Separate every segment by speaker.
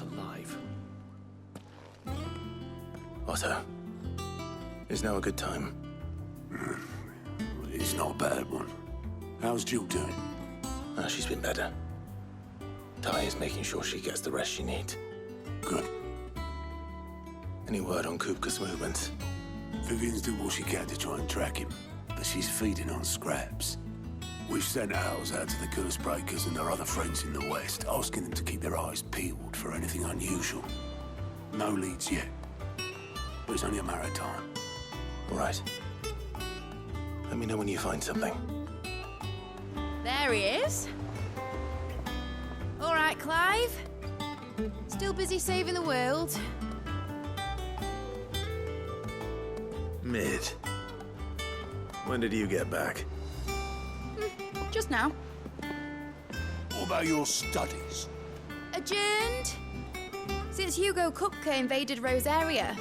Speaker 1: not alive.
Speaker 2: Otto, is now a good time?
Speaker 3: It's not a bad one. How's Jill doing?
Speaker 2: Oh, she's been better. Ty is making sure she gets the rest she needs.
Speaker 3: Good.
Speaker 2: Any word on Kupka's movements?
Speaker 3: Vivian's doing what she can to try and track him, but she's feeding on scraps. We've sent ours out to the curse breakers and their other friends in the west, asking them to keep their eyes peeled for anything unusual. No leads yet, but it's only a matter of time.
Speaker 2: All right. Let me know when you find something.
Speaker 4: There he is. All right, Clive. Still busy saving the world.
Speaker 2: Mid. When did you get back?
Speaker 4: Just now.
Speaker 3: What about your studies?
Speaker 4: Adjourned. Since Hugo Kupka invaded Rosaria.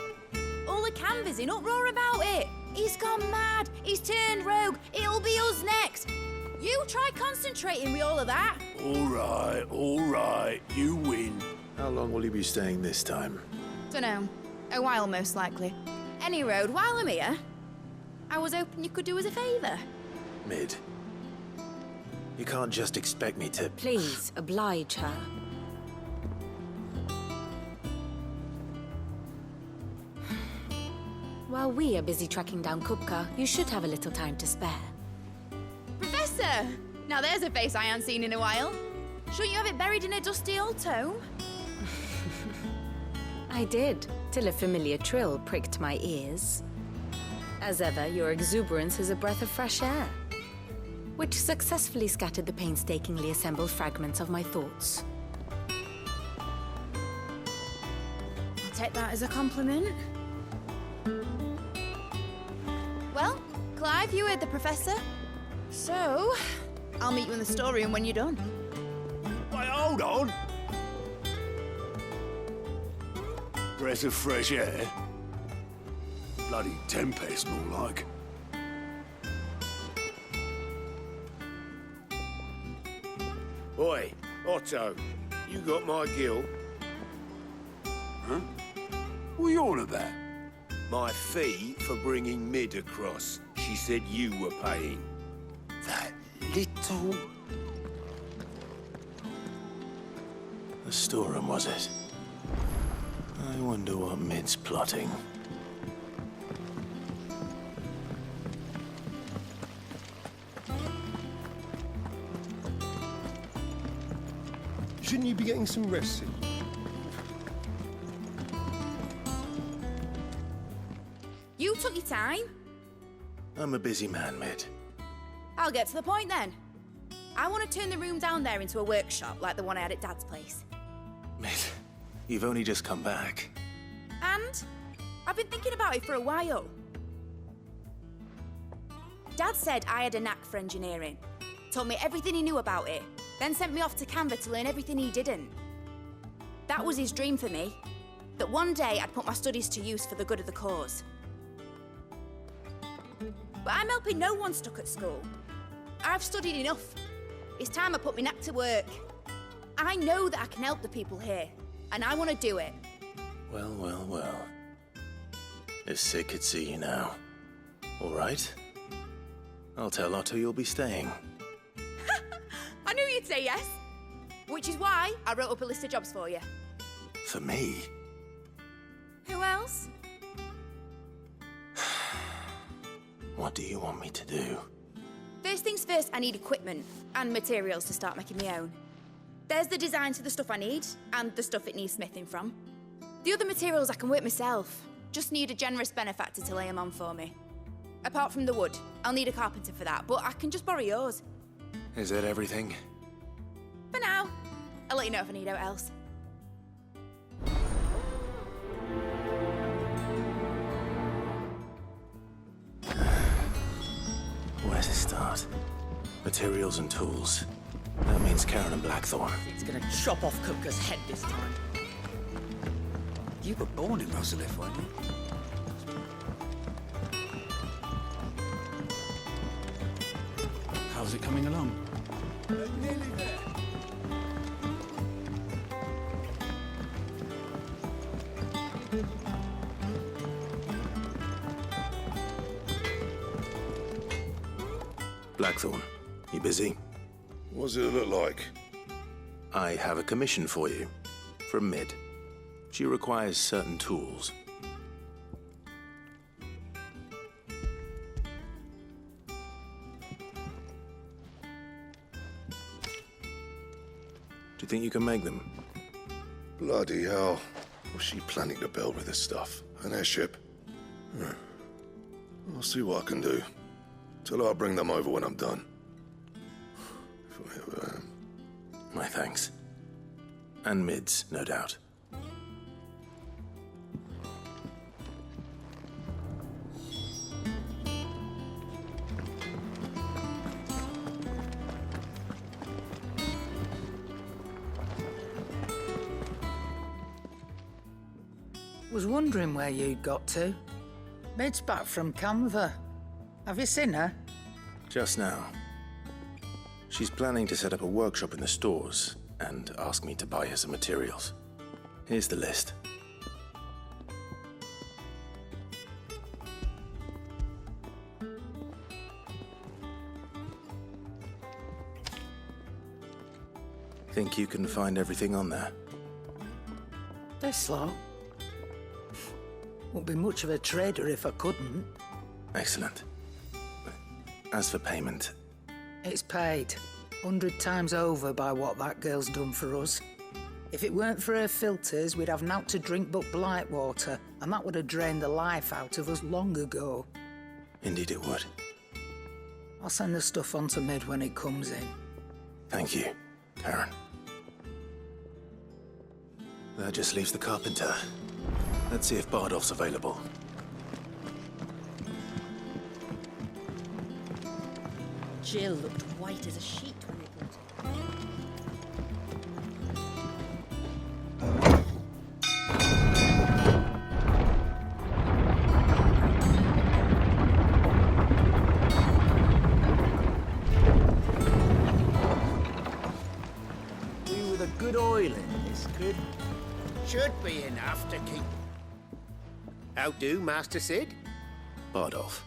Speaker 4: All the Canva's in uproar about it. He's gone mad. He's turned rogue. It'll be us next. You try concentrating with all of that.
Speaker 3: All right, you win.
Speaker 2: How long will you be staying this time?
Speaker 4: Dunno. A while, most likely. Any road, while I'm here, I was hoping you could do us a favour.
Speaker 2: Mid. You can't just expect me to...
Speaker 5: Please, oblige her. While we are busy tracking down Kupka, you should have a little time to spare.
Speaker 4: Professor! Now there's a face I haven't seen in a while. Shouldn't you have it buried in a dusty old tome?
Speaker 5: I did, till a familiar trill pricked my ears. As ever, your exuberance is a breath of fresh air, which successfully scattered the painstakingly assembled fragments of my thoughts.
Speaker 4: I'll take that as a compliment. Well, Clive, you heard the professor. So, I'll meet you in the storeroom when you're done.
Speaker 3: Wait, hold on. Breath of fresh air? Bloody tempest, more like.
Speaker 6: Oi, Otto, you got my gill?
Speaker 3: Huh? What are you on about?
Speaker 6: My fee for bringing Mid across. She said you were paying.
Speaker 3: That little...
Speaker 2: The storeroom, was it? I wonder what Mid's plotting.
Speaker 1: Shouldn't you be getting some rest soon?
Speaker 4: You took your time.
Speaker 2: I'm a busy man, Mid.
Speaker 4: I'll get to the point then. I want to turn the room down there into a workshop like the one I had at Dad's place.
Speaker 2: Mid, you've only just come back.
Speaker 4: And I've been thinking about it for a while. Dad said I had a knack for engineering. Told me everything he knew about it. Then sent me off to Cava to learn everything he didn't. That was his dream for me. That one day I'd put my studies to use for the good of the cause. But I'm helping no one stuck at school. I've studied enough. It's time I put my knack to work. I know that I can help the people here, and I want to do it.
Speaker 2: Well, well, well. If Sid could see you now. All right. I'll tell Otto you'll be staying.
Speaker 4: I knew you'd say yes. Which is why I wrote up a list of jobs for you.
Speaker 2: For me?
Speaker 4: Who else?
Speaker 2: What do you want me to do?
Speaker 4: First things first, I need equipment and materials to start making my own. There's the designs for the stuff I need and the stuff it needs smithing from. The other materials I can work myself. Just need a generous benefactor to lay them on for me. Apart from the wood, I'll need a carpenter for that, but I can just borrow yours.
Speaker 2: Is that everything?
Speaker 4: For now. I'll let you know if I need out else.
Speaker 2: Where to start? Materials and tools. That means Karen and Blackthorn.
Speaker 1: It's gonna chop off Kupka's head this time.
Speaker 3: You were born in Rosalith, weren't you?
Speaker 7: How's it coming along?
Speaker 3: Nearly there.
Speaker 2: Blackthorn, you busy?
Speaker 7: What does it look like?
Speaker 2: I have a commission for you. From Mid. She requires certain tools. Do you think you can make them?
Speaker 7: Bloody hell. What's she planning to build with this stuff? An airship? I'll see what I can do. Tell her I'll bring them over when I'm done. If I ever am.
Speaker 2: My thanks. And Mid's, no doubt.
Speaker 8: Was wondering where you'd got to. Mid's back from Cava. Have you seen her?
Speaker 2: Just now. She's planning to set up a workshop in the stores and ask me to buy her some materials. Here's the list. Think you can find everything on there?
Speaker 8: This lot. Wouldn't be much of a trader if I couldn't.
Speaker 2: Excellent. As for payment...
Speaker 8: It's paid. 100 times over by what that girl's done for us. If it weren't for her filters, we'd have naught to drink but blight water, and that would have drained the life out of us long ago.
Speaker 2: Indeed it would.
Speaker 8: I'll send the stuff on to Mid when it comes in.
Speaker 2: Thank you, Karen. That just leaves the carpenter. Let's see if Bardolph's available.
Speaker 1: Jill looked white as a sheet when they brought her.
Speaker 9: We with a good oil in this, could?
Speaker 6: Should be enough to keep... How do, Master Sid?
Speaker 2: Bardolph.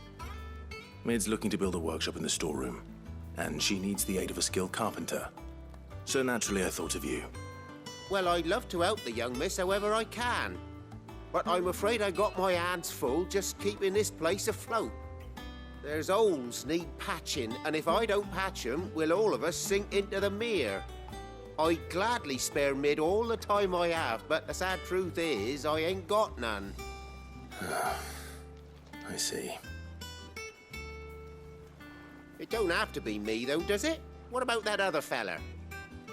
Speaker 2: Mid's looking to build a workshop in the storeroom, and she needs the aid of a skilled carpenter. So naturally I thought of you.
Speaker 6: Well, I'd love to help the young miss however I can. But I'm afraid I got my hands full just keeping this place afloat. There's holes need patching, and if I don't patch them, we'll all of us sink into the mere. I'd gladly spare Mid all the time I have, but the sad truth is, I ain't got none.
Speaker 2: I see.
Speaker 6: It don't have to be me, though, does it? What about that other fella?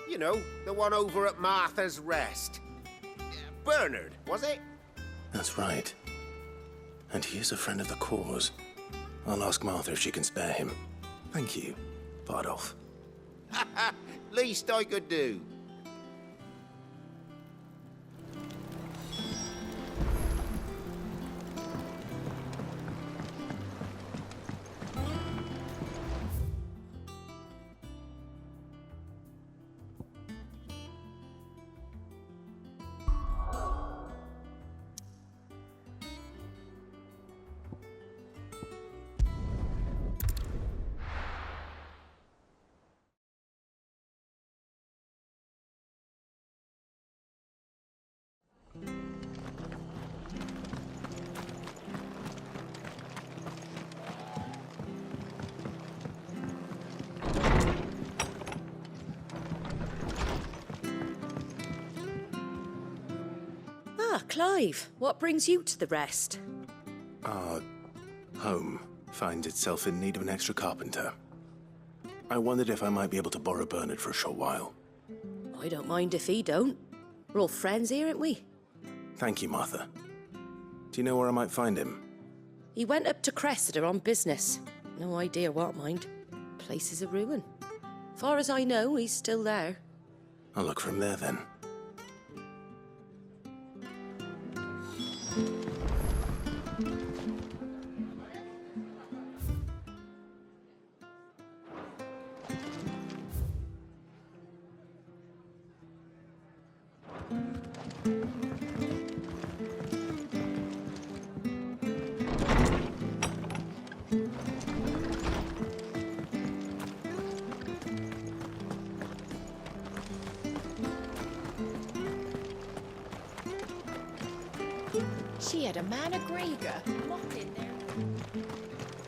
Speaker 6: You know, the one over at Martha's Rest. Bernard, was it?
Speaker 2: That's right. And he is a friend of the cause. I'll ask Martha if she can spare him. Thank you, Bardolph.
Speaker 6: Least I could do.
Speaker 1: Ah, Clive, what brings you to the rest?
Speaker 2: Our home finds itself in need of an extra carpenter. I wondered if I might be able to borrow Bernard for a short while.
Speaker 1: I don't mind if he don't. We're all friends here, aren't we?
Speaker 2: Thank you, Martha. Do you know where I might find him?
Speaker 1: He went up to Cressida on business. No idea what, mind. Place is a ruin. Far as I know, he's still there.
Speaker 2: I'll look for him there, then.
Speaker 10: She had a man of Gregor locked in there.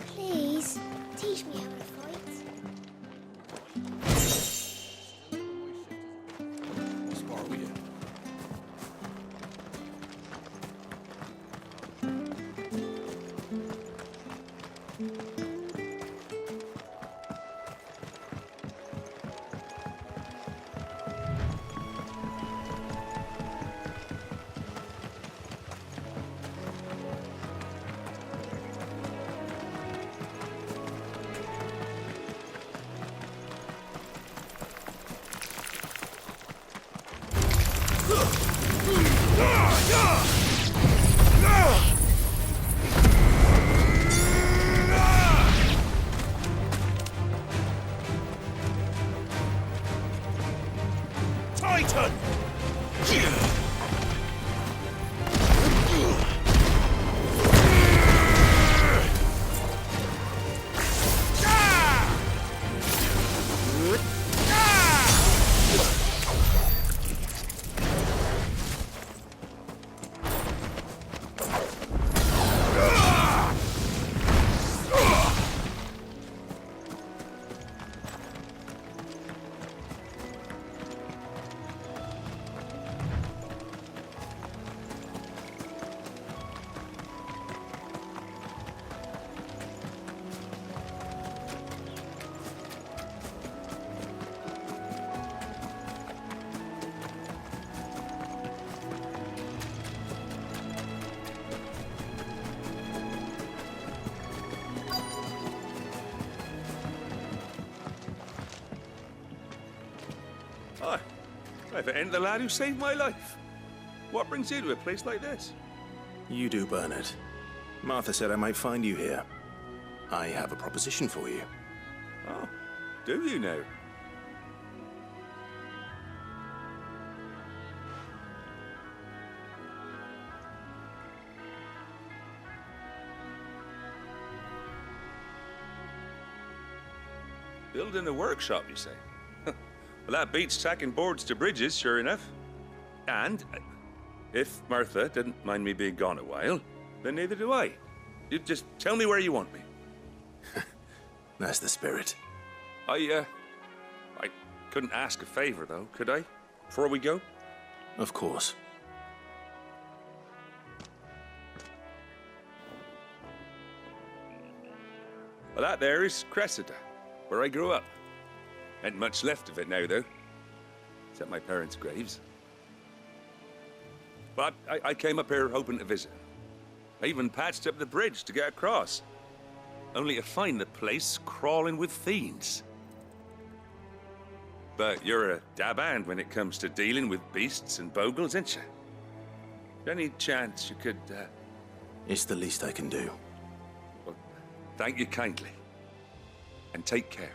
Speaker 11: Please, teach me how to fight.
Speaker 3: Spar with you.
Speaker 7: Titan!
Speaker 12: Hi. If it ain't the lad who saved my life. What brings you to a place like this?
Speaker 2: You do, Bernard. Martha said I might find you here. I have a proposition for you.
Speaker 12: Oh, do you now? Building a workshop, you say? Well, that beats tacking boards to bridges, sure enough. And if Martha didn't mind me being gone a while, then neither do I. You just tell me where you want me.
Speaker 2: That's the spirit.
Speaker 12: I couldn't ask a favor, though, could I? Before we go?
Speaker 2: Of course.
Speaker 12: Well, that there is Cressida, where I grew up. Ain't much left of it now, though. Except my parents' graves. But I came up here hoping to visit. I even patched up the bridge to get across. Only to find the place crawling with fiends. But you're a dab hand when it comes to dealing with beasts and bogles, ain't you? Any chance you could,
Speaker 2: It's the least I can do.
Speaker 12: Well, thank you kindly. And take care.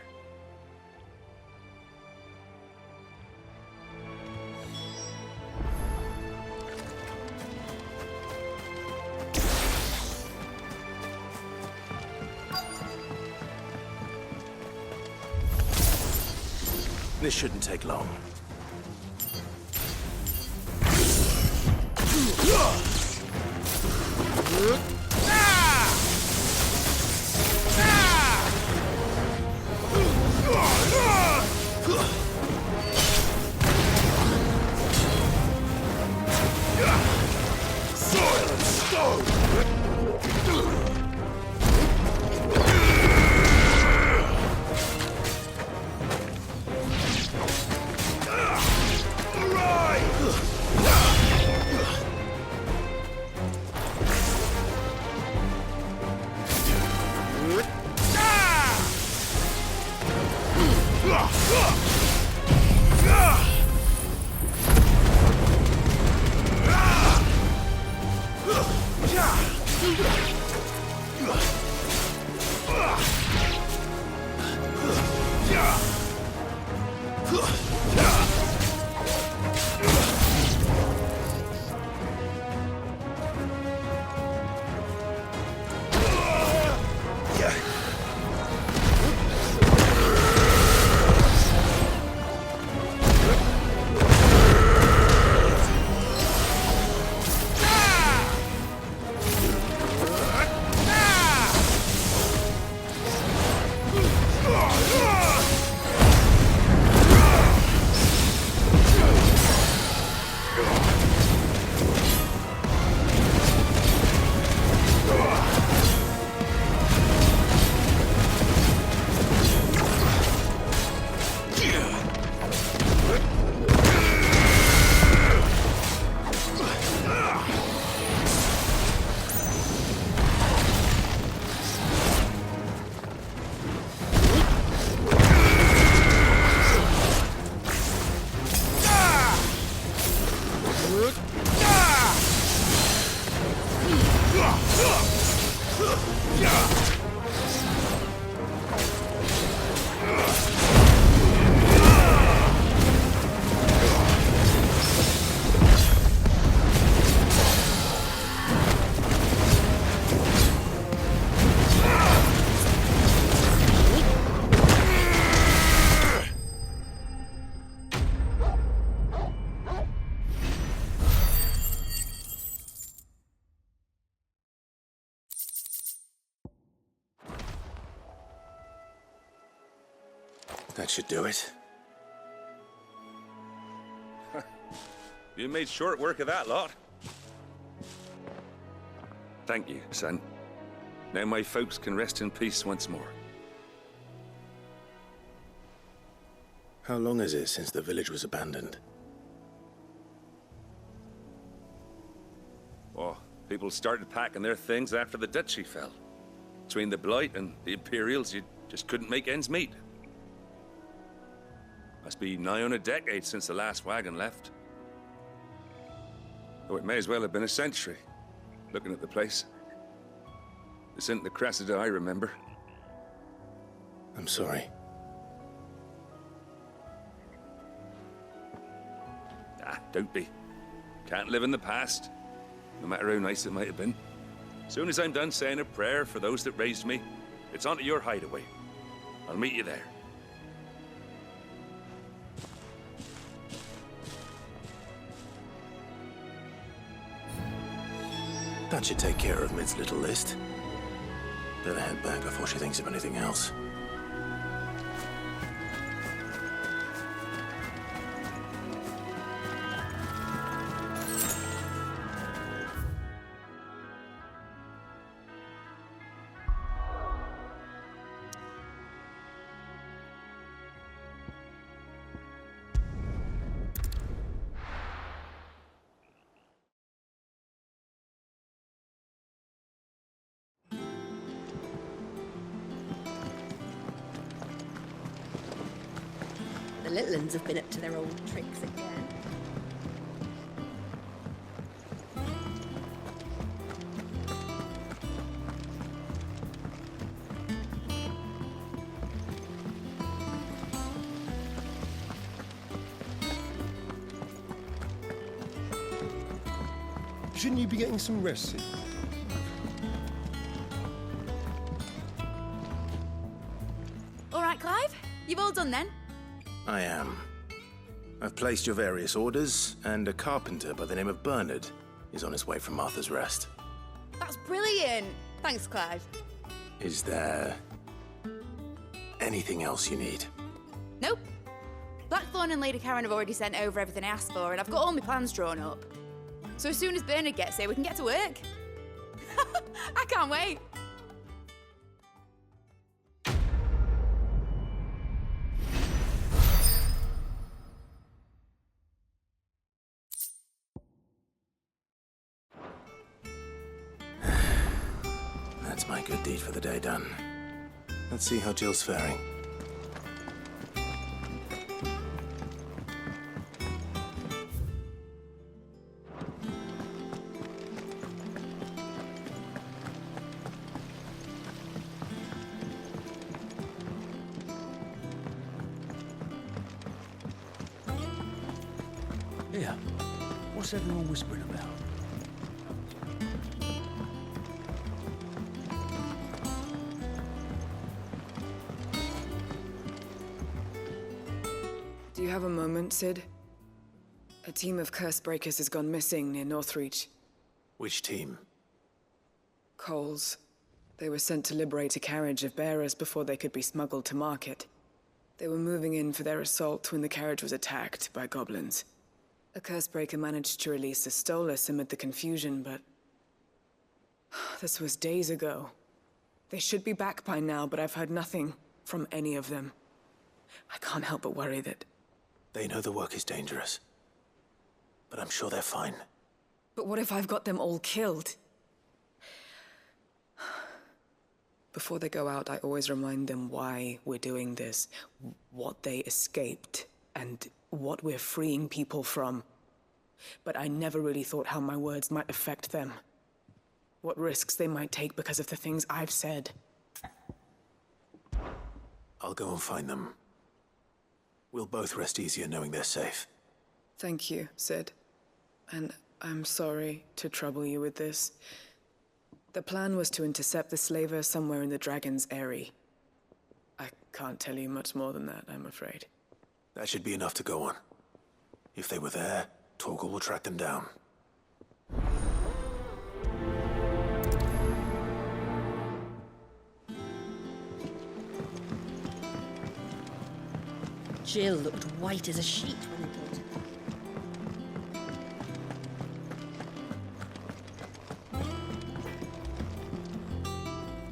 Speaker 2: This shouldn't take long. That should do it.
Speaker 12: You made short work of that lot. Thank you, son. Now my folks can rest in peace once more.
Speaker 2: How long is it since the village was abandoned?
Speaker 12: Oh, people started packing their things after the duchy fell. Between the Blight and the Imperials, you just couldn't make ends meet. Must be nigh on a decade since the last wagon left. Oh, it may as well have been a century, looking at the place. This isn't the Cressida I remember.
Speaker 2: I'm sorry.
Speaker 12: Ah, don't be. Can't live in the past, no matter how nice it might have been. Soon as I'm done saying a prayer for those that raised me, it's on to your hideaway. I'll meet you there.
Speaker 2: That should take care of Mid's little list. Better head back before she thinks of anything else.
Speaker 1: The little uns have been up to their old tricks again.
Speaker 13: Shouldn't you be getting some rest, Sid?
Speaker 4: All right, Clive. You've all done then?
Speaker 2: I am. I've placed your various orders, and a carpenter by the name of Bernard is on his way from Martha's Rest.
Speaker 4: That's brilliant. Thanks, Clive.
Speaker 2: Is there anything else you need?
Speaker 4: Nope. Blackthorn and Lady Karen have already sent over everything I asked for, and I've got all my plans drawn up. So as soon as Bernard gets here, we can get to work. I can't wait.
Speaker 2: That's my good deed for the day done. Let's see how Jill's faring.
Speaker 3: Yeah. What's everyone whispering about?
Speaker 14: Do you have a moment, Sid? A team of curse breakers has gone missing near Northreach.
Speaker 2: Which team?
Speaker 14: Coles. They were sent to liberate a carriage of bearers before they could be smuggled to market. They were moving in for their assault when the carriage was attacked by goblins. A cursebreaker managed to release a Stolas amid the confusion, but... this was days ago. They should be back by now, but I've heard nothing from any of them. I can't help but worry that...
Speaker 2: They know the work is dangerous, but I'm sure they're fine.
Speaker 14: But what if I've got them all killed? Before they go out, I always remind them why we're doing this, what they escaped, and what we're freeing people from. But I never really thought how my words might affect them. What risks they might take because of the things I've said.
Speaker 2: I'll go and find them. We'll both rest easier knowing they're safe.
Speaker 14: Thank you, Sid. And I'm sorry to trouble you with this. The plan was to intercept the slaver somewhere in the Dragon's Eyrie. I can't tell you much more than that, I'm afraid.
Speaker 2: That should be enough to go on. If they were there, Torgal will track them down.
Speaker 1: Jill looked white as a sheet when he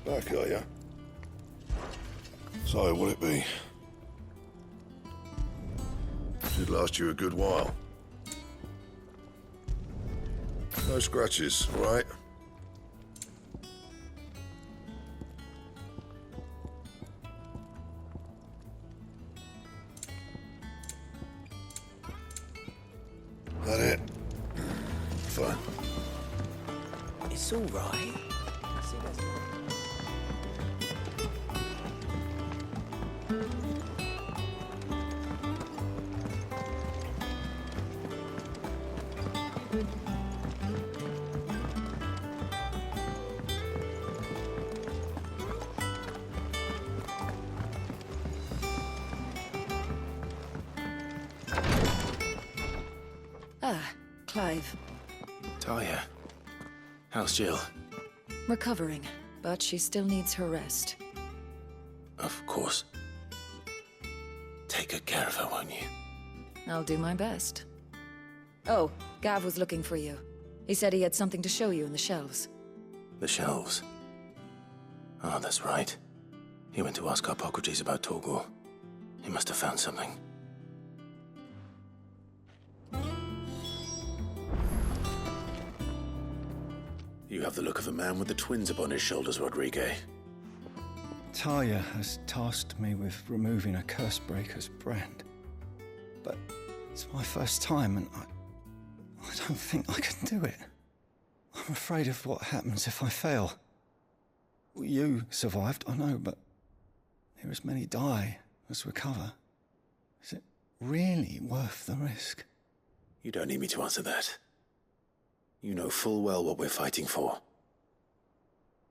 Speaker 7: Back, are ya? So, will it be? Should last you a good while. No scratches, all right? That it? Fine.
Speaker 9: It's all right. See, that's
Speaker 15: Clive.
Speaker 2: Talia. How's Jill?
Speaker 15: Recovering, but she still needs her rest.
Speaker 2: Of course. Take good care of her, won't you?
Speaker 15: I'll do my best. Oh, Gav was looking for you. He said he had something to show you in the shelves.
Speaker 2: The shelves. Oh, that's right. He went to ask Hippocrates about Torgor. He must have found something. You have the look of a man with the twins upon his shoulders, Rodrigue.
Speaker 16: Talia has tasked me with removing a Cursebreaker's brand. But it's my first time, and I don't think I can do it. I'm afraid of what happens if I fail. You survived, I know, but there as many die as recover. Is it really worth the risk?
Speaker 2: You don't need me to answer that. You know full well what we're fighting for.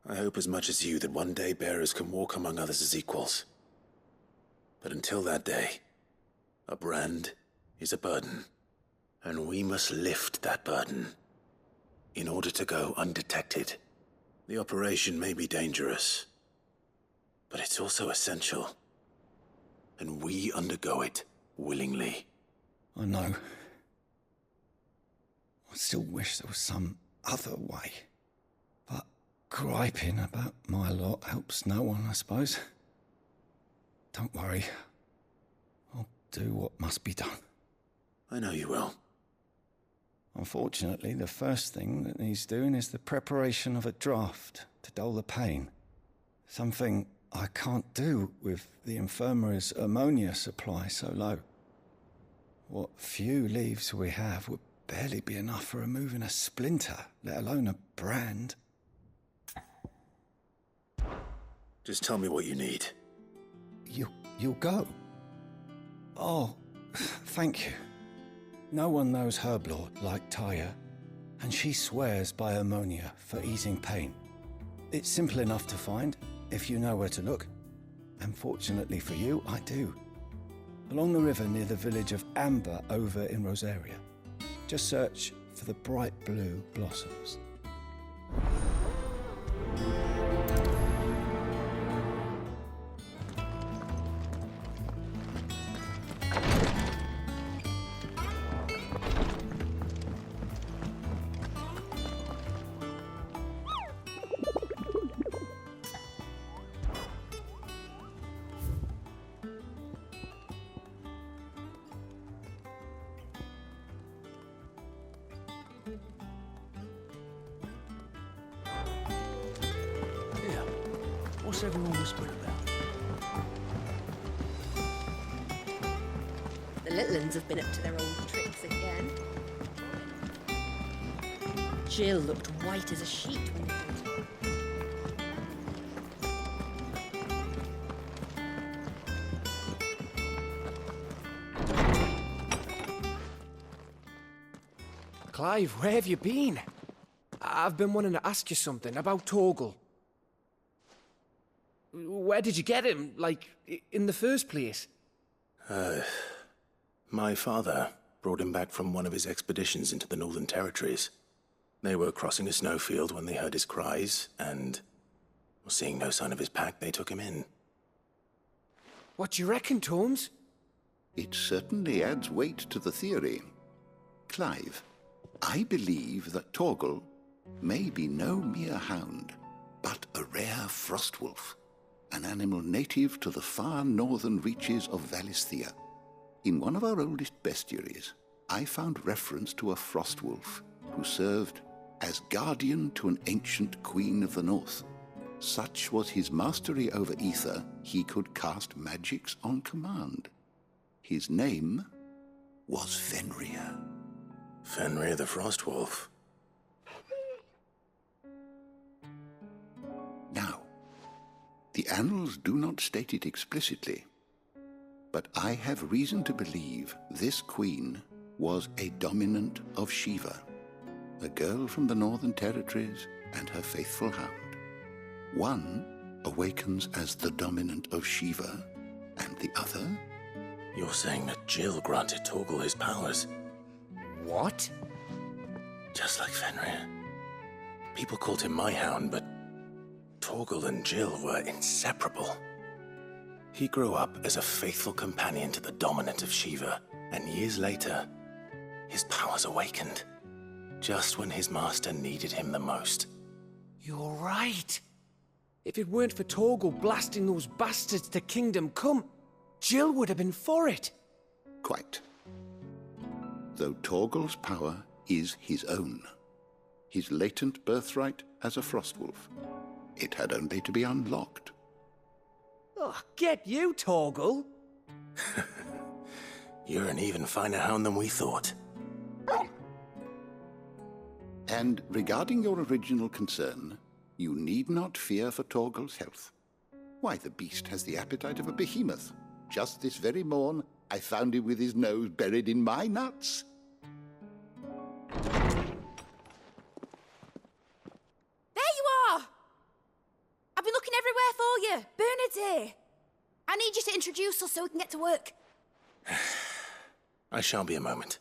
Speaker 2: I hope as much as you that one day bearers can walk among others as equals. But until that day, a brand is a burden, and we must lift that burden in order to go undetected. The operation may be dangerous, but it's also essential, and we undergo it willingly.
Speaker 16: I know. I still wish there was some other way. But griping about my lot helps no one, I suppose. Don't worry. I'll do what must be done.
Speaker 2: I know you will.
Speaker 16: Unfortunately, the first thing that needs doing is the preparation of a draft to dull the pain. Something I can't do with the infirmary's ammonia supply so low. What few leaves we have would barely be enough for removing a splinter, let alone a brand.
Speaker 2: Just tell me what you need.
Speaker 16: You'll go? Oh, thank you. No one knows Herblord like Talia, and she swears by ammonia for easing pain. It's simple enough to find, if you know where to look. And fortunately for you, I do. Along the river near the village of Amber over in Rosaria. Just search for the bright blue blossoms.
Speaker 9: What's everyone whispering about?
Speaker 1: The little uns have been up to their old tricks again. Jill looked white as a sheet when he
Speaker 9: Clive, where have you been? I've been wanting to ask you something about Torgor. Where did you get him, like, in the first place?
Speaker 2: My father brought him back from one of his expeditions into the Northern Territories. They were crossing a snowfield when they heard his cries, and, seeing no sign of his pack, they took him in.
Speaker 9: What do you reckon, Tomes?
Speaker 17: It certainly adds weight to the theory. Clive, I believe that Torgal may be no mere hound, but a rare frostwolf, an animal native to the far northern reaches of Valisthea. In one of our oldest bestiaries, I found reference to a frostwolf who served as guardian to an ancient queen of the north. Such was his mastery over ether, he could cast magics on command. His name was Fenrir.
Speaker 2: Fenrir the Frostwolf.
Speaker 17: Now, the annals do not state it explicitly, but I have reason to believe this queen was a dominant of Shiva, a girl from the Northern Territories and her faithful hound. One awakens as the dominant of Shiva, and the other?
Speaker 2: You're saying that Jill granted Torgal his powers?
Speaker 9: What?
Speaker 2: Just like Fenrir. People called him my hound, but Torgal and Jill were inseparable. He grew up as a faithful companion to the dominant of Shiva, and years later, his powers awakened, just when his master needed him the most.
Speaker 9: You're right. If it weren't for Torgal blasting those bastards to Kingdom Come, Jill would have been for it.
Speaker 17: Quite. Though Torgal's power is his own, his latent birthright as a Frostwolf, it had only to be unlocked.
Speaker 9: Oh, get you, Torgal!
Speaker 2: You're an even finer hound than we thought.
Speaker 17: And regarding your original concern, you need not fear for Torgal's health. Why, the beast has the appetite of a behemoth. Just this very morn, I found him with his nose buried in my nuts.
Speaker 4: There you are! I've been looking everywhere for you. Bernard's here. I need you to introduce us so we can get to work.
Speaker 2: I shan't be a moment.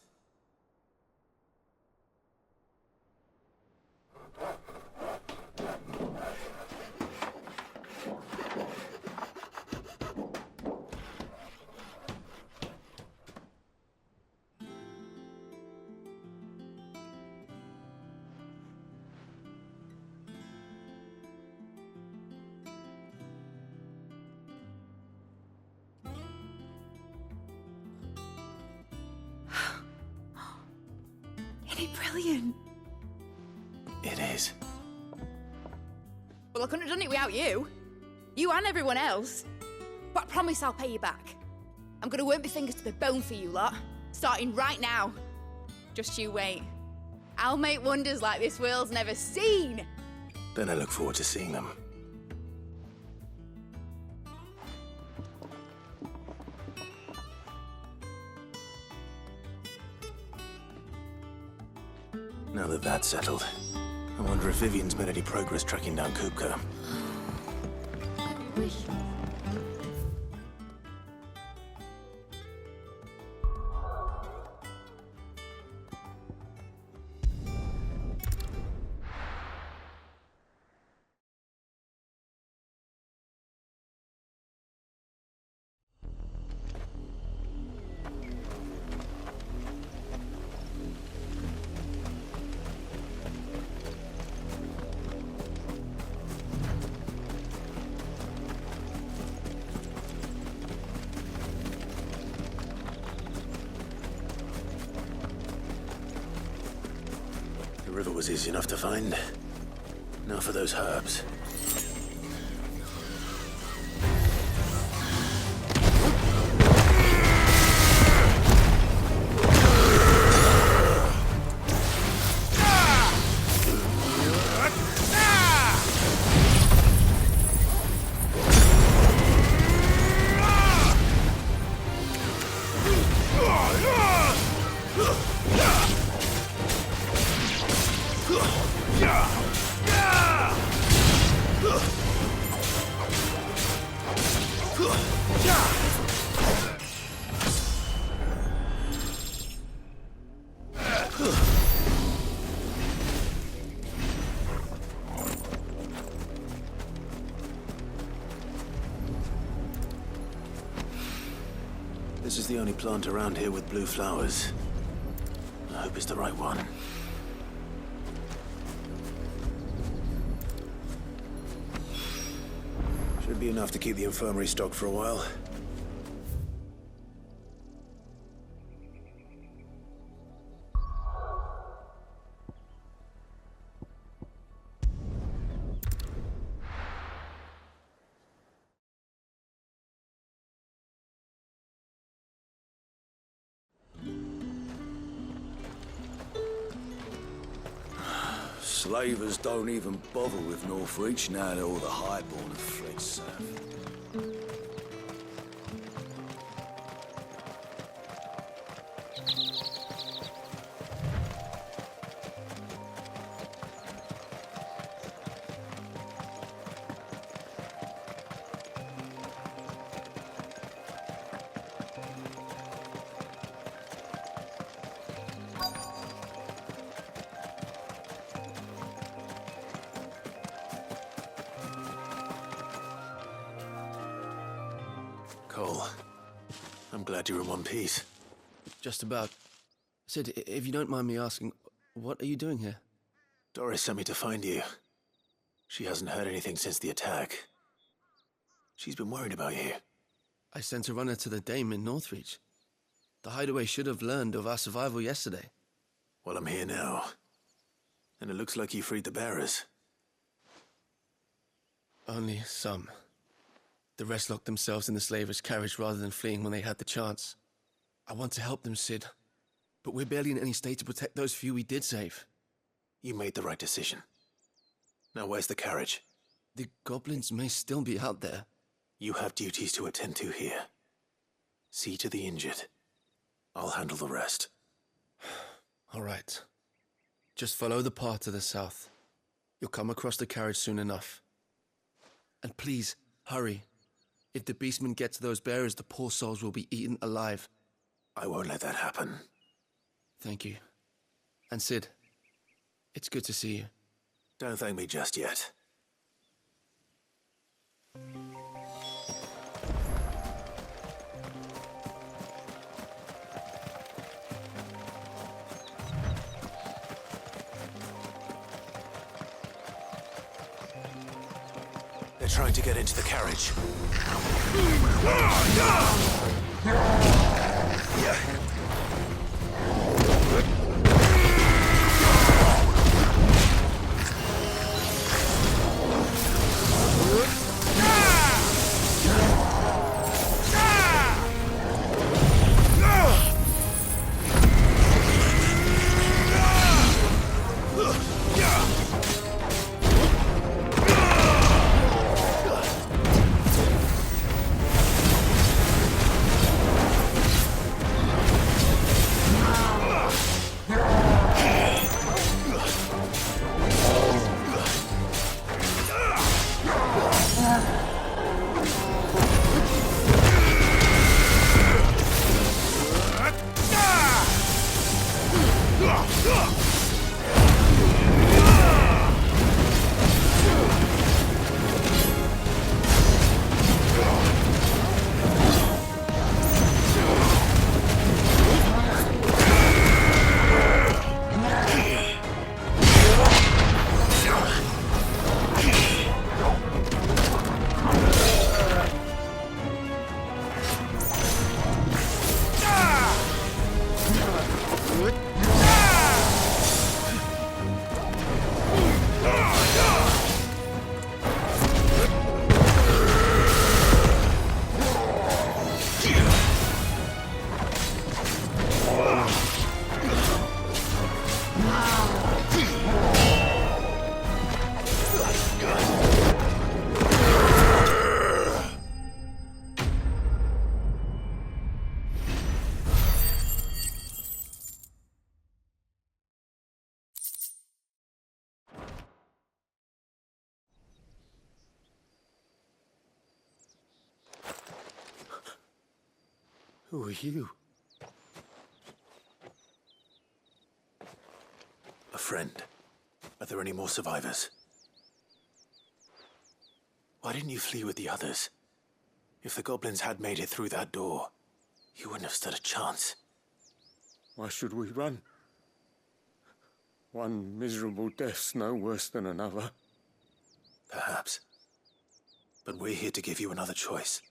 Speaker 4: Brilliant.
Speaker 2: It is.
Speaker 4: Well, I couldn't have done it without you. You and everyone else. But I promise I'll pay you back. I'm gonna work my fingers to the bone for you lot, starting right now. Just you wait. I'll make wonders like this world's never seen.
Speaker 2: Then I look forward to seeing them. Now that that's settled, I wonder if Vivian's made any progress tracking down Kupka.
Speaker 1: I wish.
Speaker 2: The river was easy enough to find. Now for those herbs. This is the only plant around here with blue flowers. I hope it's the right one. Should be enough to keep the infirmary stocked for a while.
Speaker 18: Slavers don't even bother with Northreach now that all the highborn have fled south.
Speaker 2: Cole, I'm glad you're in one piece.
Speaker 9: Just about. Sid, if you don't mind me asking, what are you doing here?
Speaker 2: Doris sent me to find you. She hasn't heard anything since the attack. She's been worried about you.
Speaker 9: I sent a runner to the Dame in Northreach. The hideaway should have learned of our survival yesterday.
Speaker 2: Well, I'm here now. And it looks like you freed the bearers.
Speaker 9: Only some. The rest locked themselves in the slavers' carriage rather than fleeing when they had the chance. I want to help them, Sid. But we're barely in any state to protect those few we did save.
Speaker 2: You made the right decision. Now where's the carriage?
Speaker 9: The goblins may still be out there.
Speaker 2: You have duties to attend to here. See to the injured. I'll handle the rest.
Speaker 9: All right. Just follow the path to the south. You'll come across the carriage soon enough. And please, hurry. If the beastmen get to those bearers, the poor souls will be eaten alive.
Speaker 2: I won't let that happen.
Speaker 9: Thank you. And Sid, it's good to see you.
Speaker 2: Don't thank me just yet. They're trying to get into the carriage. Who are you? A friend. Are there any more survivors? Why didn't you flee with the others? If the goblins had made it through that door... you wouldn't have stood a chance.
Speaker 13: Why should we run? One miserable death's no worse than another.
Speaker 2: Perhaps. But we're here to give you another choice.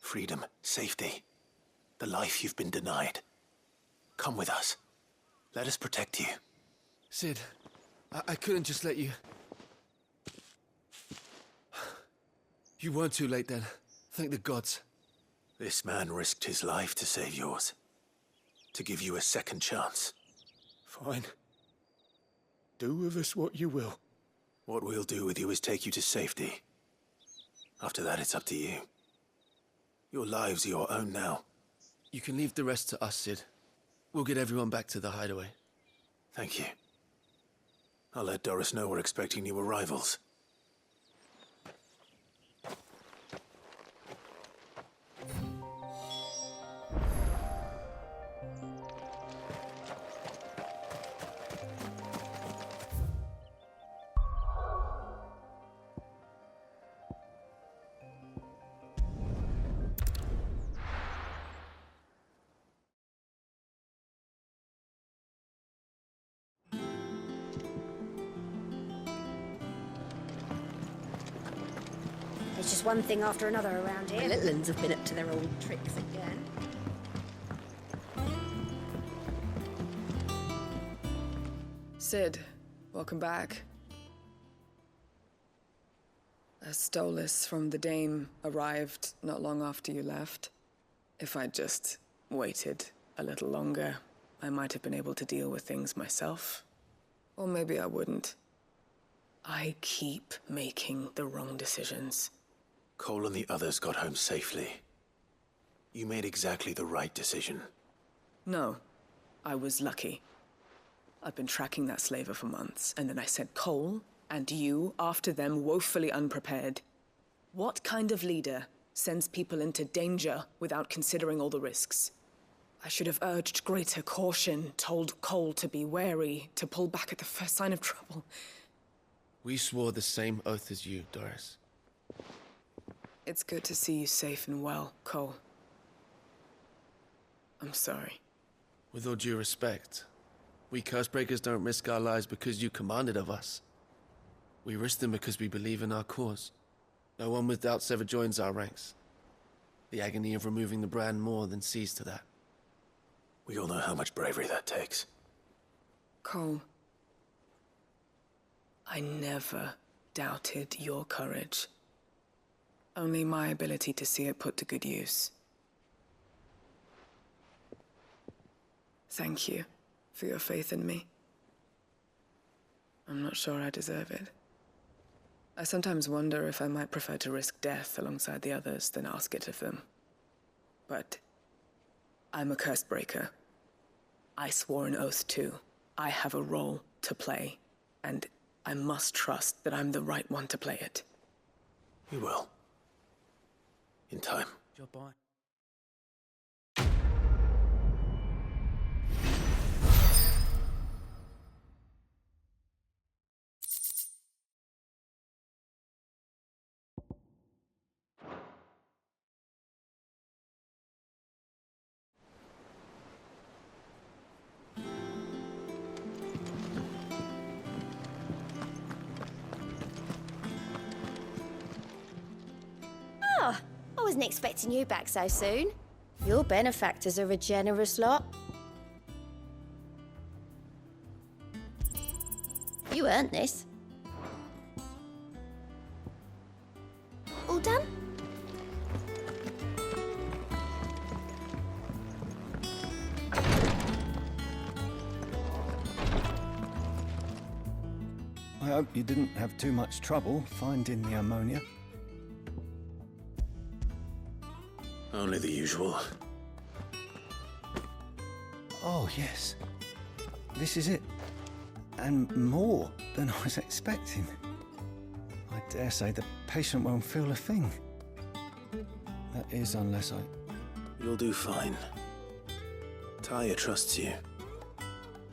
Speaker 2: Freedom, safety, the life you've been denied. Come with us. Let us protect you.
Speaker 9: Sid, I couldn't just let you... You weren't too late then. Thank the gods.
Speaker 2: This man risked his life to save yours. To give you a second chance.
Speaker 13: Fine. Do with us what you will.
Speaker 2: What we'll do with you is take you to safety. After that, it's up to you. Your lives are your own now.
Speaker 9: You can leave the rest to us, Sid. We'll get everyone back to the hideaway.
Speaker 2: Thank you. I'll let Doris know we're expecting new arrivals.
Speaker 11: There's just one thing after another around here.
Speaker 1: The little ones have been up to their old tricks again.
Speaker 14: Sid, welcome back. A stolus from the Dame arrived not long after you left. If I'd just waited a little longer, I might have been able to deal with things myself. Or maybe I wouldn't. I keep making the wrong decisions.
Speaker 2: Cole and the others got home safely. You made exactly the right decision.
Speaker 14: No, I was lucky. I've been tracking that slaver for months, and then I sent Cole and you after them woefully unprepared. What kind of leader sends people into danger without considering all the risks? I should have urged greater caution, told Cole to be wary, to pull back at the first sign of trouble.
Speaker 9: We swore the same oath as you, Doris.
Speaker 14: It's good to see you safe and well, Cole. I'm sorry.
Speaker 9: With all due respect, we Cursebreakers don't risk our lives because you commanded of us. We risk them because we believe in our cause. No one with doubts ever joins our ranks. The agony of removing the brand more than sees to that.
Speaker 2: We all know how much bravery that takes.
Speaker 14: Cole, I never doubted your courage. Only my ability to see it put to good use. Thank you for your faith in me. I'm not sure I deserve it. I sometimes wonder if I might prefer to risk death alongside the others than ask it of them. But I'm a Cursebreaker. I swore an oath too. I have a role to play, and I must trust that I'm the right one to play it.
Speaker 2: You will. In time.
Speaker 9: Job on.
Speaker 11: I wasn't expecting you back so soon. Your benefactors are a generous lot. You earned this. All done?
Speaker 16: I hope you didn't have too much trouble finding the ammonia.
Speaker 2: Only the usual.
Speaker 16: Oh, yes. This is it. And more than I was expecting. I dare say the patient won't feel a thing. That is, unless I...
Speaker 2: You'll do fine. Taya trusts you.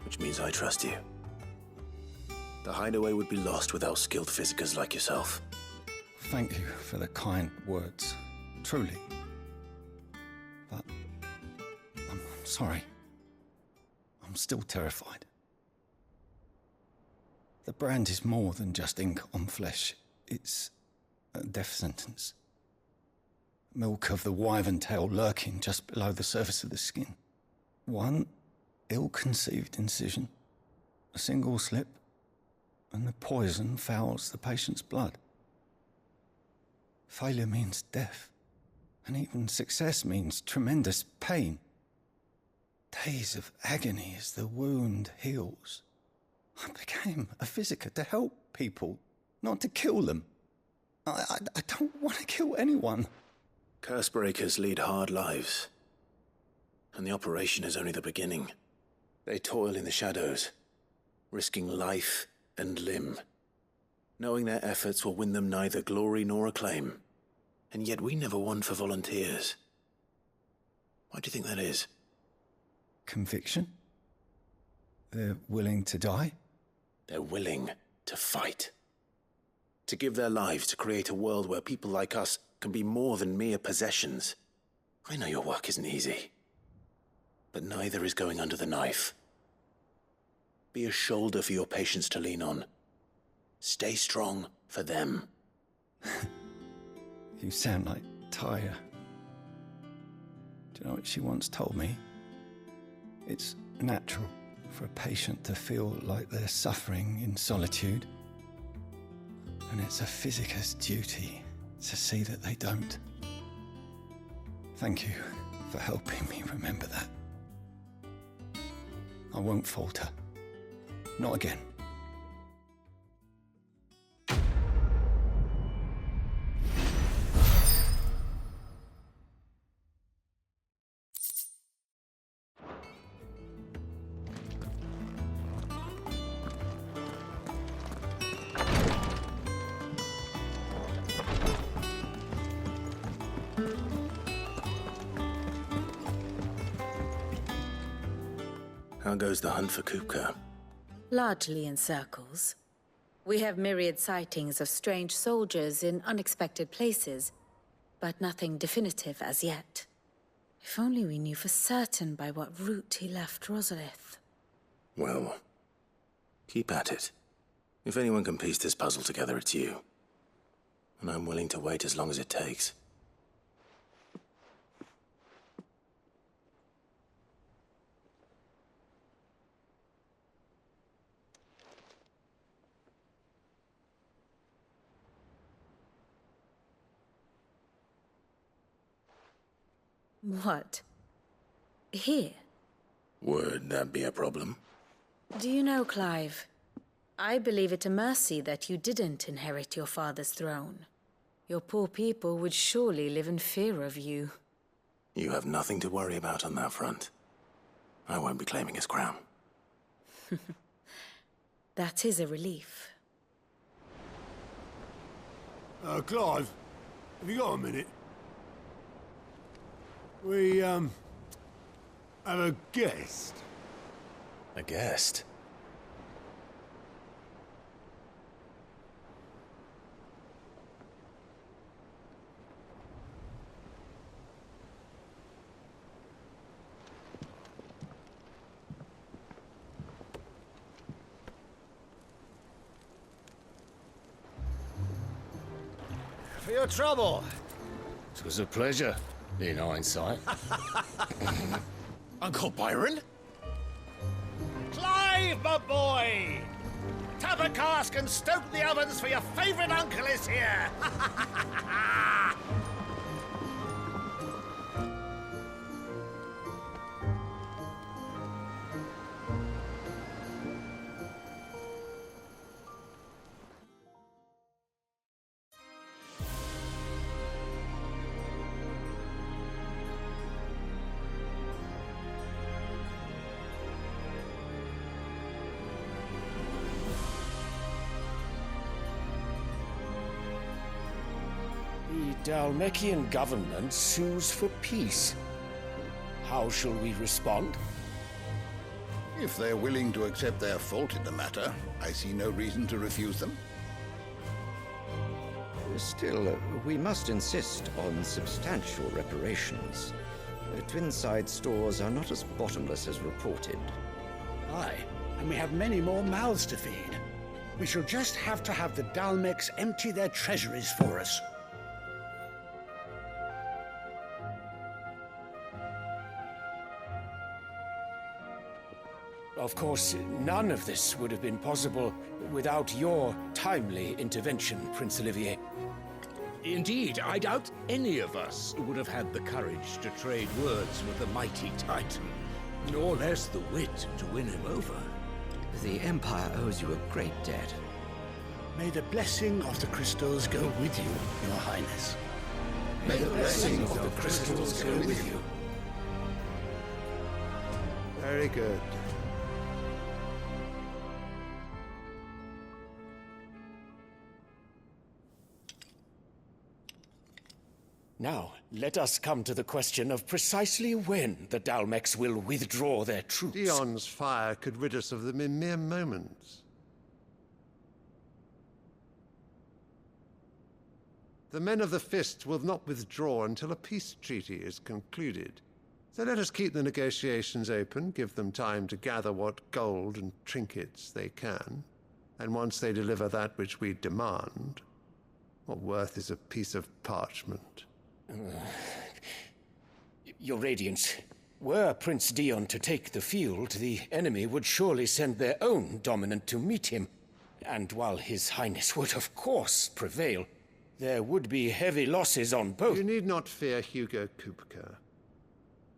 Speaker 2: Which means I trust you. The hideaway would be lost without skilled physicers like yourself.
Speaker 16: Thank you for the kind words. Truly. But sorry. I'm still terrified. The brand is more than just ink on flesh. It's a death sentence. Milk of the wyvern tail lurking just below the surface of the skin. One ill-conceived incision, a single slip, and the poison fouls the patient's blood. Failure means death, and even success means tremendous pain. Days of agony as the wound heals. I became a physiker to help people, not to kill them. I don't want to kill anyone.
Speaker 2: Cursebreakers lead hard lives, and the operation is only the beginning. They toil in the shadows, risking life and limb, knowing their efforts will win them neither glory nor acclaim. And yet we never won for volunteers. Why do you think that is?
Speaker 16: Conviction? They're willing to die?
Speaker 2: They're willing to fight. To give their lives to create a world where people like us can be more than mere possessions. I know your work isn't easy, but neither is going under the knife. Be a shoulder for your patients to lean on. Stay strong for them.
Speaker 16: You sound like Tyre. Do you know what she once told me? It's natural for a patient to feel like they're suffering in solitude. And it's a physiker's duty to see that they don't. Thank you for helping me remember that. I won't falter. Not again.
Speaker 2: How goes the hunt for Kupka?
Speaker 5: Largely in circles. We have myriad sightings of strange soldiers in unexpected places, but nothing definitive as yet. If only we knew for certain by what route he left Rosalith.
Speaker 2: Well, keep at it. If anyone can piece this puzzle together, it's you. And I'm willing to wait as long as it takes.
Speaker 5: What? Here?
Speaker 2: Would that be a problem?
Speaker 5: Do you know, Clive, I believe it a mercy that you didn't inherit your father's throne. Your poor people would surely live in fear of you.
Speaker 2: You have nothing to worry about on that front. I won't be claiming his crown.
Speaker 5: That is a relief.
Speaker 3: Clive, have you got a minute? We, have a guest.
Speaker 2: A guest?
Speaker 19: For your trouble. It was a pleasure. In hindsight.
Speaker 13: Uncle Byron?
Speaker 19: Clive, my boy! Tap a cask and stoke the ovens for your favourite uncle is here!
Speaker 20: The Dalmekian government sues for peace. How shall we respond?
Speaker 17: If they're willing to accept their fault in the matter, I see no reason to refuse them.
Speaker 21: Still, we must insist on substantial reparations. The Twinside stores are not as bottomless as reported.
Speaker 19: Aye, and we have many more mouths to feed. We shall just have to have the Dalmecs empty their treasuries for us.
Speaker 20: Of course, none of this would have been possible without your timely intervention, Prince Olivier.
Speaker 22: Indeed, I doubt any of us would have had the courage to trade words with the mighty Titan, nor less the wit to win him over.
Speaker 21: The Empire owes you a great debt.
Speaker 19: May the blessing of the crystals go with you, Your Highness.
Speaker 21: May the blessing of the crystals go with you.
Speaker 6: Very good.
Speaker 20: Now, let us come to the question of precisely when the Dalmecs will withdraw their troops.
Speaker 23: Dion's fire could rid us of them in mere moments. The men of the Fist will not withdraw until a peace treaty is concluded. So let us keep the negotiations open, give them time to gather what gold and trinkets they can, and once they deliver that which we demand, what worth is a piece of parchment?
Speaker 20: Your Radiance, were Prince Dion to take the field, the enemy would surely send their own dominant to meet him. And while His Highness would of course prevail, there would be heavy losses on both.
Speaker 23: You need not fear Hugo Kupka.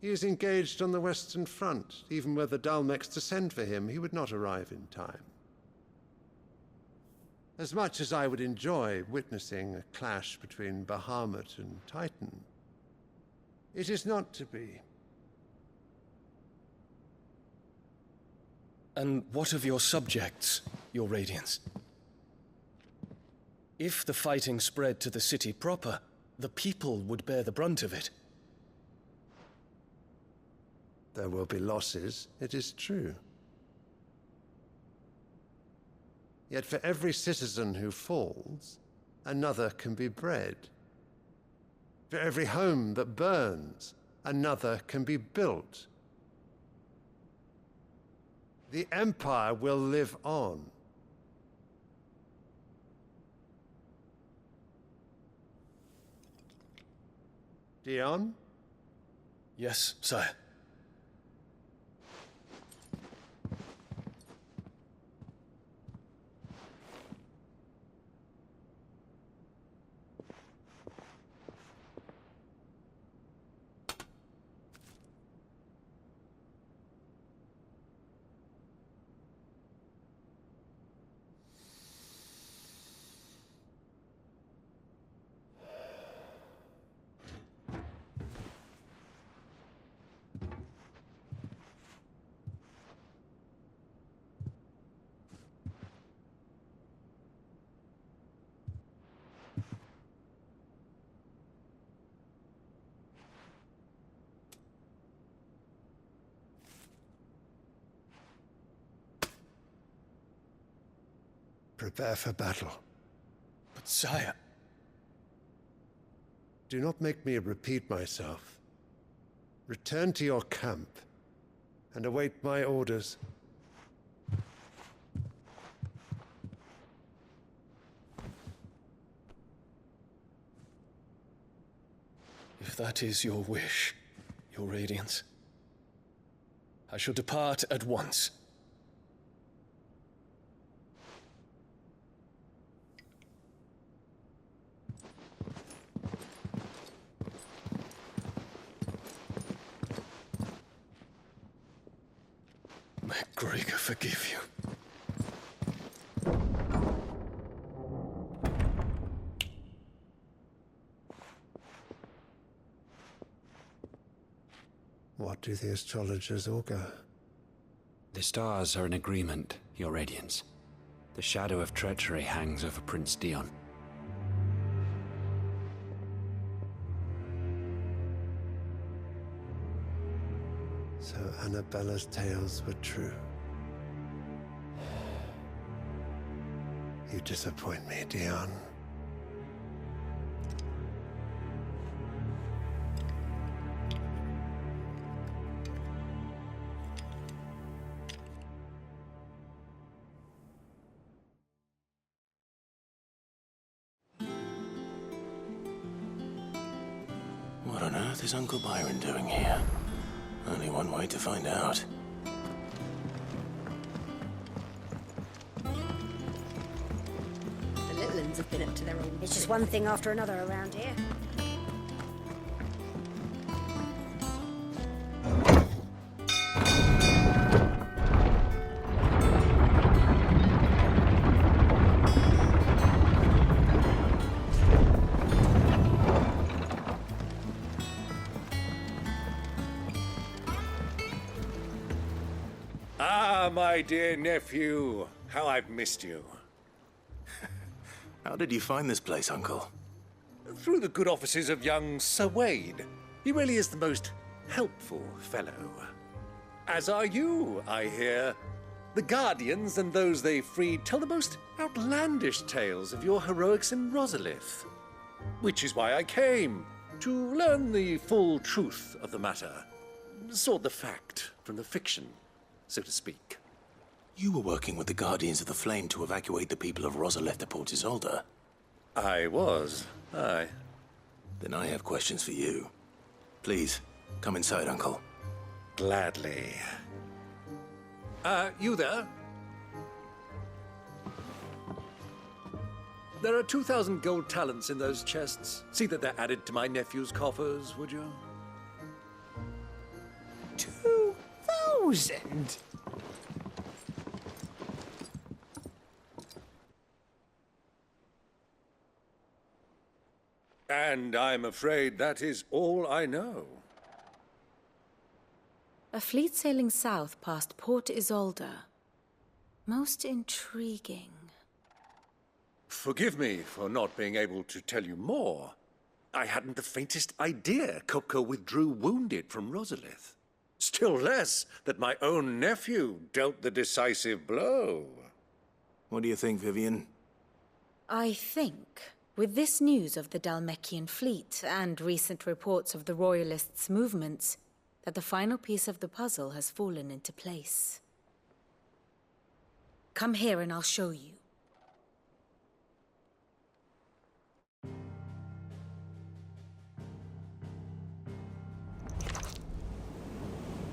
Speaker 23: He is engaged on the Western Front. Even were the Dalmecs to send for him, he would not arrive in time. As much as I would enjoy witnessing a clash between Bahamut and Titan, it is not to be.
Speaker 9: And what of your subjects, Your Radiance? If the fighting spread to the city proper, the people would bear the brunt of it.
Speaker 23: There will be losses, it is true. Yet for every citizen who falls, another can be bred. For every home that burns, another can be built. The Empire will live on. Dion?
Speaker 9: Yes, sire.
Speaker 23: Prepare for battle.
Speaker 9: But sire...
Speaker 23: Do not make me repeat myself. Return to your camp and await my orders.
Speaker 9: If that is your wish, Your Radiance, I shall depart at once. May Gregor forgive you.
Speaker 23: What do the astrologers augur?
Speaker 24: The stars are in agreement, Your Radiance. The shadow of treachery hangs over Prince Dion.
Speaker 23: So Annabella's tales were true. You disappoint me, Dion.
Speaker 2: What is Uncle Byron doing here? Only one way to find out.
Speaker 1: The little uns have been up to their own.
Speaker 11: It's just one thing after another around here.
Speaker 22: Ah, my dear nephew. How I've missed you.
Speaker 2: How did you find this place, Uncle?
Speaker 22: Through the good offices of young Sir Wade. He really is the most helpful fellow. As are you, I hear. The Guardians and those they freed tell the most outlandish tales of your heroics in Rosalith. Which is why I came, to learn the full truth of the matter. Sort the fact from the fiction, so to speak.
Speaker 2: You were working with the Guardians of the Flame to evacuate the people of Rosalith to Port Isolde.
Speaker 22: I was, aye.
Speaker 2: Then I have questions for you. Please, come inside, Uncle.
Speaker 22: Gladly. You there? There are 2,000 gold talents in those chests. See that they're added to my nephew's coffers, would you?
Speaker 7: 2,000?
Speaker 22: And I'm afraid that is all I know.
Speaker 5: A fleet sailing south past Port Isolde. Most intriguing.
Speaker 22: Forgive me for not being able to tell you more. I hadn't the faintest idea Kupka withdrew wounded from Rosalith. Still less that my own nephew dealt the decisive blow.
Speaker 2: What do you think, Vivian?
Speaker 5: I think, with this news of the Dhalmekian fleet and recent reports of the Royalists' movements, that the final piece of the puzzle has fallen into place. Come here and I'll show you.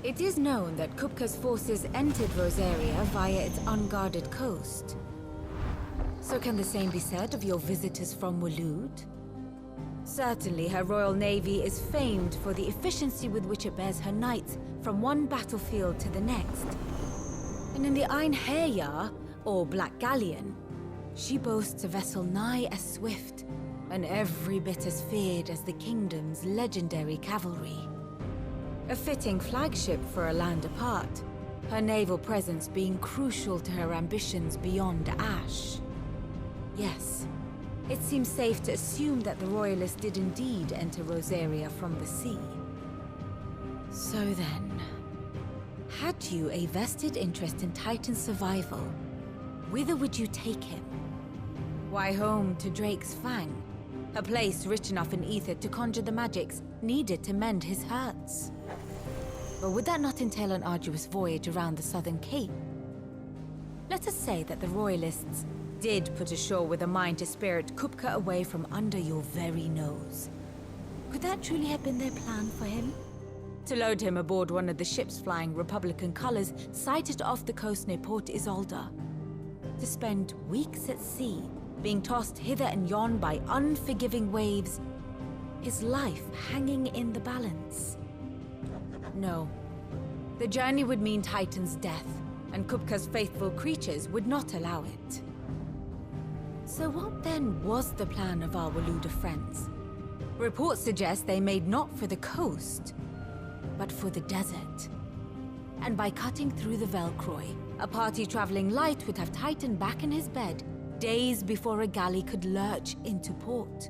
Speaker 5: It is known that Kupka's forces entered Rosaria via its unguarded coast. So can the same be said of your visitors from Waloed? Certainly, her Royal Navy is famed for the efficiency with which it bears her knights from one battlefield to the next. And in the Einherjar, or Black Galleon, she boasts a vessel nigh as swift and every bit as feared as the kingdom's legendary cavalry. A fitting flagship for a land apart, her naval presence being crucial to her ambitions beyond Ash. Yes. It seems safe to assume that the Royalists did indeed enter Rosaria from the sea. So then, had you a vested interest in Titan's survival, whither would you take him? Why, home to Drake's Fang, a place rich enough in ether to conjure the magics needed to mend his hurts. But would that not entail an arduous voyage around the southern cape? Let us say that the Royalists did put ashore with a mind to spirit Kupka away from under your very nose. Could that truly have been their plan for him? To load him aboard one of the ships flying Republican colors sighted off the coast near Port Isolde. To spend weeks at sea, being tossed hither and yon by unforgiving waves, his life hanging in the balance. No. The journey would mean Titan's death, and Kupka's faithful creatures would not allow it. So what then was the plan of our Waluda friends? Reports suggest they made not for the coast, but for the desert. And by cutting through the Velcroy, a party traveling light would have Titan back in his bed days before a galley could lurch into port.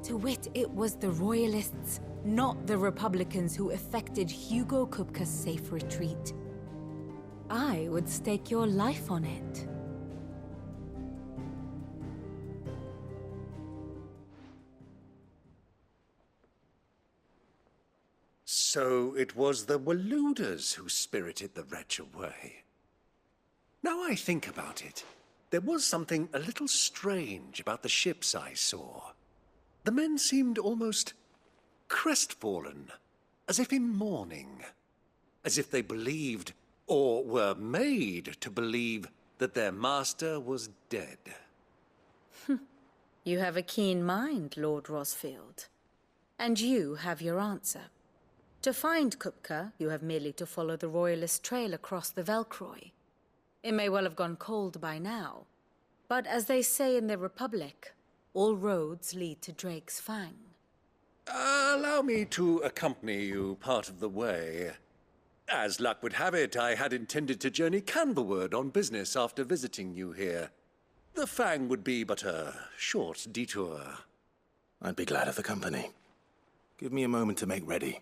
Speaker 5: To wit, it was the Royalists, not the Republicans, who effected Hugo Kupka's safe retreat. I would stake your life on it.
Speaker 22: So it was the Waludas who spirited the wretch away. Now I think about it, there was something a little strange about the ships I saw. The men seemed almost crestfallen, as if in mourning, as if they believed, or were made to believe, that their master was dead.
Speaker 5: You have a keen mind, Lord Rosfield. And you have your answer. To find Kupka, you have merely to follow the Royalist trail across the Velcroy. It may well have gone cold by now, but as they say in the Republic, all roads lead to Drake's Fang.
Speaker 22: Allow me to accompany you part of the way. As luck would have it, I had intended to journey Canverward on business after visiting you here. The Fang would be but a short detour.
Speaker 2: I'd be glad of the company. Give me a moment to make ready.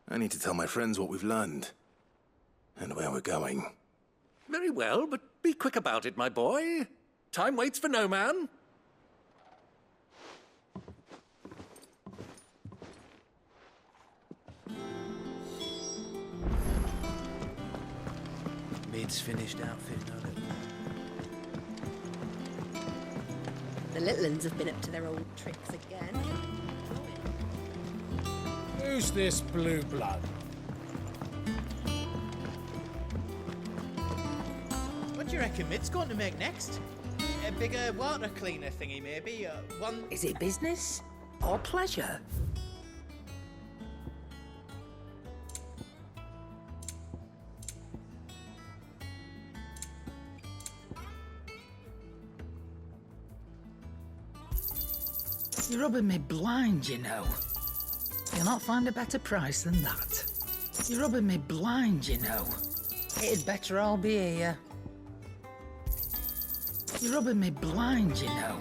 Speaker 2: I need to tell my friends what we've learned, and where we're going.
Speaker 22: Very well, but be quick about it, my boy. Time waits for no man.
Speaker 7: Mid's finished outfit, no little.
Speaker 1: The little uns have been up to their old tricks again.
Speaker 8: Who's this blue blood?
Speaker 7: What do you reckon Mid's going to make next? A bigger water cleaner thingy, maybe? One...
Speaker 1: Is it business or pleasure?
Speaker 10: You're rubbing me blind, you know. You'll not find a better price than that. You're rubbing me blind, you know. It'd better all be here. You're rubbing me blind, you know.